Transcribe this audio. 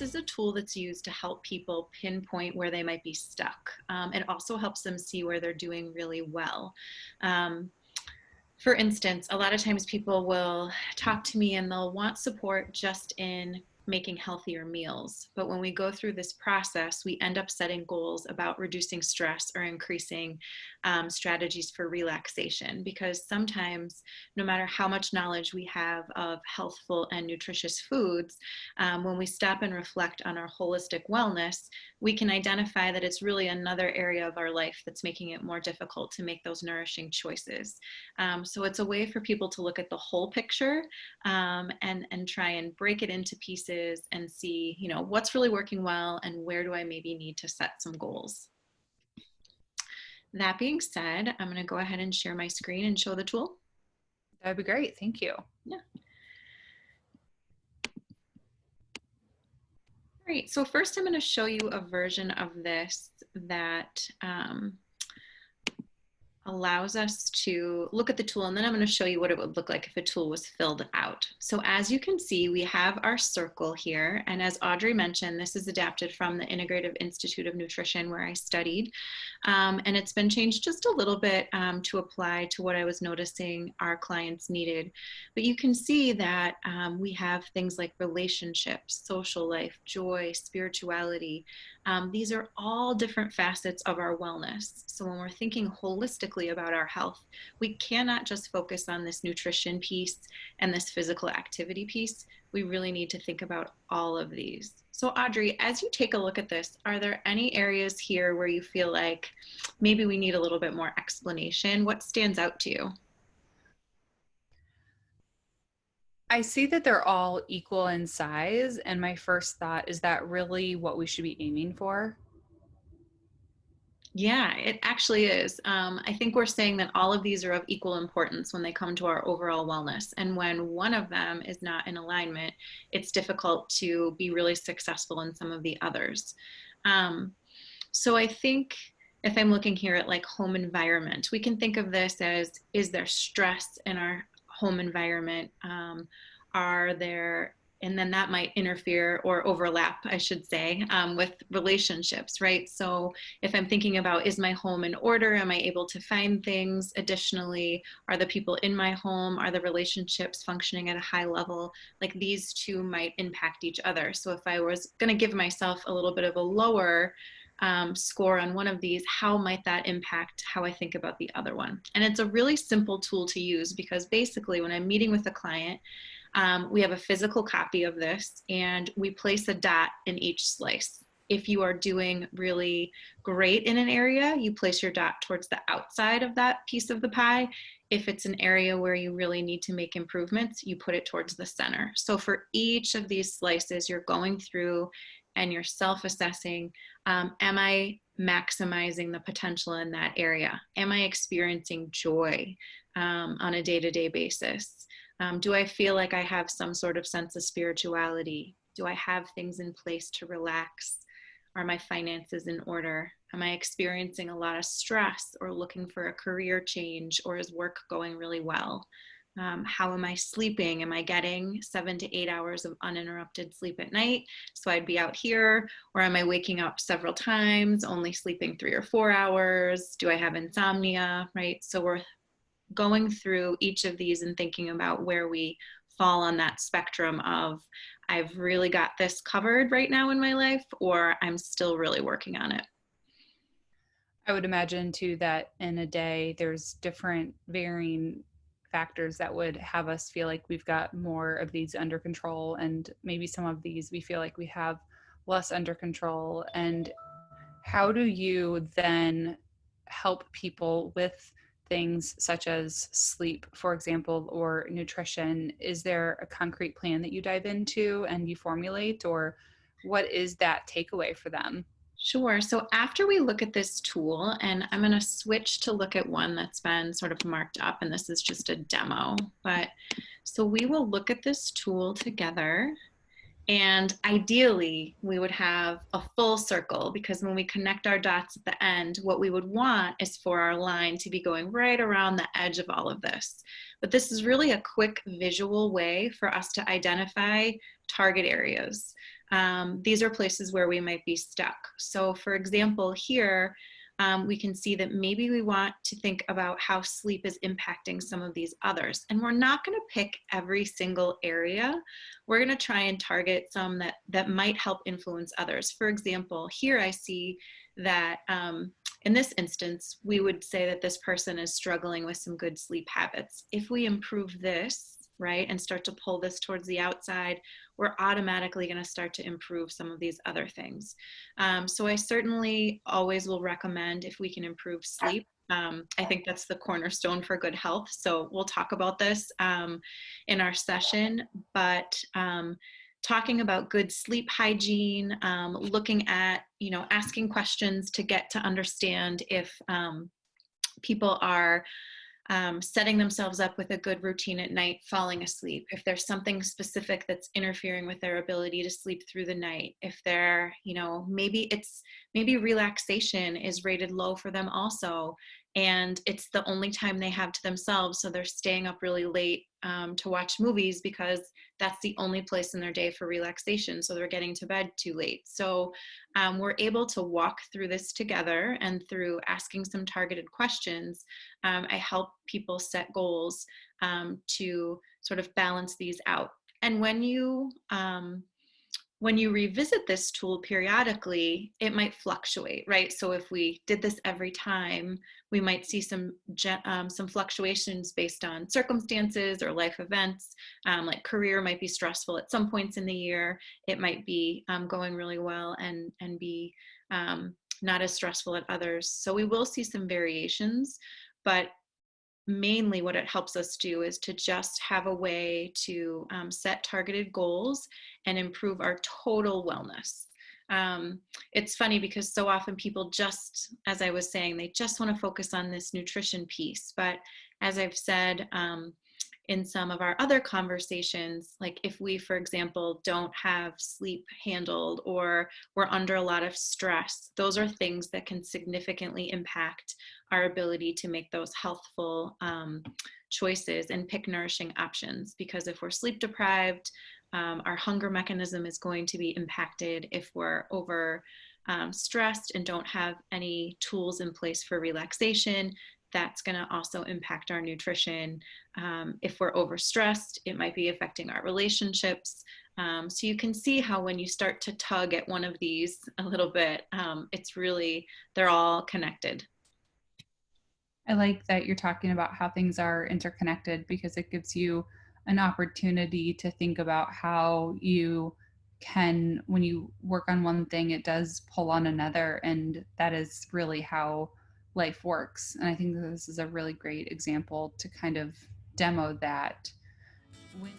is a tool that's used to help people pinpoint where they might be stuck. It also helps them see where they're doing really well. Um, for instance, a lot of times people will talk to me and they'll want support just in making healthier meals. But when we go through this process, we end up setting goals about reducing stress or increasing strategies for relaxation. Because sometimes, no matter how much knowledge we have of healthful and nutritious foods, when we stop and reflect on our holistic wellness, we can identify that it's really another area of our life that's making it more difficult to make those nourishing choices. So it's a way for people to look at the whole picture and try and break it into pieces and see, you know, what's really working well and where do I maybe need to set some goals. That being said, I'm going to go ahead and share my screen and show the tool. That'd be great. Thank you. Yeah. All right, so first I'm going to show you a version of this that allows us to look at the tool, and then I'm going to show you what it would look like if a tool was filled out. So as you can see, we have our circle here, and as Audrey mentioned, this is adapted from the Integrative Institute of Nutrition where I studied, and it's been changed just a little bit to apply to what I was noticing our clients needed. But you can see that we have things like relationships, social life, joy, spirituality. These are all different facets of our wellness. So when we're thinking holistically about our health, we cannot just focus on this nutrition piece and this physical activity piece. We really need to think about all of these. So Audrey, as you take a look at this, are there any areas here where you feel like maybe we need a little bit more explanation? What stands out to you? I see that they're all equal in size, and my first thought is that really what we should be aiming for? Yeah, it actually is. I think we're saying that all of these are of equal importance when they come to our overall wellness. And when one of them is not in alignment, it's difficult to be really successful in some of the others. Um, so I think if I'm looking here at like home environment, we can think of this as, is there stress in our home environment? Are there, and then that might interfere or overlap, I should say, with relationships, right? So if I'm thinking about, is my home in order? Am I able to find things? Additionally, are the people in my home, are the relationships functioning at a high level? Like these two might impact each other. So if I was going to give myself a little bit of a lower score on one of these, how might that impact how I think about the other one? And it's a really simple tool to use because basically when I'm meeting with a client, we have a physical copy of this and we place a dot in each slice. If you are doing really great in an area, you place your dot towards the outside of that piece of the pie. If it's an area where you really need to make improvements, you put it towards the center. So for each of these slices, you're going through and you're self-assessing, am I maximizing the potential in that area? Am I experiencing joy on a day-to-day basis? Do I feel like I have some sort of sense of spirituality? Do I have things in place to relax? Are my finances in order? Am I experiencing a lot of stress or looking for a career change, or is work going really well? How am I sleeping? Am I getting 7 to 8 hours of uninterrupted sleep at night? So I'd be out here, or am I waking up several times, only sleeping 3 or 4 hours? Do I have insomnia, right? So we're going through each of these and thinking about where we fall on that spectrum of, I've really got this covered right now in my life, or I'm still really working on it. I would imagine too that in a day there's different varying factors that would have us feel like we've got more of these under control, and maybe some of these we feel like we have less under control. And how do you then help people with things such as sleep, for example, or nutrition? Is there a concrete plan that you dive into and you formulate, or what is that takeaway for them? Sure. So after we look at this tool, and I'm going to switch to look at one that's been sort of marked up, and this is just a demo, but so we will look at this tool together. And ideally, we would have a full circle, because when we connect our dots at the end, what we would want is for our line to be going right around the edge of all of this. But this is really a quick visual way for us to identify target areas. these are places where we might be stuck. So, for example, here, we can see that maybe we want to think about how sleep is impacting some of these others. And we're not going to pick every single area. We're going to try and target some that might help influence others. For example, here I see that in this instance, we would say that this person is struggling with some good sleep habits. If we improve this, right, and start to pull this towards the outside, we're automatically going to start to improve some of these other things. So I certainly always will recommend if we can improve sleep. I think that's the cornerstone for good health. So we'll talk about this in our session, but talking about good sleep hygiene, looking at, asking questions to get to understand if people are setting themselves up with a good routine at night, falling asleep, if there's something specific that's interfering with their ability to sleep through the night, if they're, maybe relaxation is rated low for them also, and it's the only time they have to themselves, so they're staying up really late to watch movies because that's the only place in their day for relaxation, so they're getting to bed too late. So we're able to walk through this together, and through asking some targeted questions, I help people set goals to sort of balance these out. And when you revisit this tool periodically, it might fluctuate, right? So if we did this every time, we might see some fluctuations based on circumstances or life events. Like career might be stressful at some points in the year. It might be going really well and be not as stressful at others. So we will see some variations, but mainly what it helps us do is to just have a way to set targeted goals and improve our total wellness. It's funny because so often people just, as I was saying, they just want to focus on this nutrition piece. But as I've said, in some of our other conversations, like if we, for example, don't have sleep handled or we're under a lot of stress, those are things that can significantly impact our ability to make those healthful choices and pick nourishing options. Because if we're sleep deprived, our hunger mechanism is going to be impacted. If we're over stressed and don't have any tools in place for relaxation, that's going to also impact our nutrition. If we're overstressed, it might be affecting our relationships. So you can see how when you start to tug at one of these a little bit, it's really, they're all connected. I like that you're talking about how things are interconnected because it gives you an opportunity to think about how you can, when you work on one thing, it does pull on another. And that is really how life works. And I think that this is a really great example to kind of demo that. When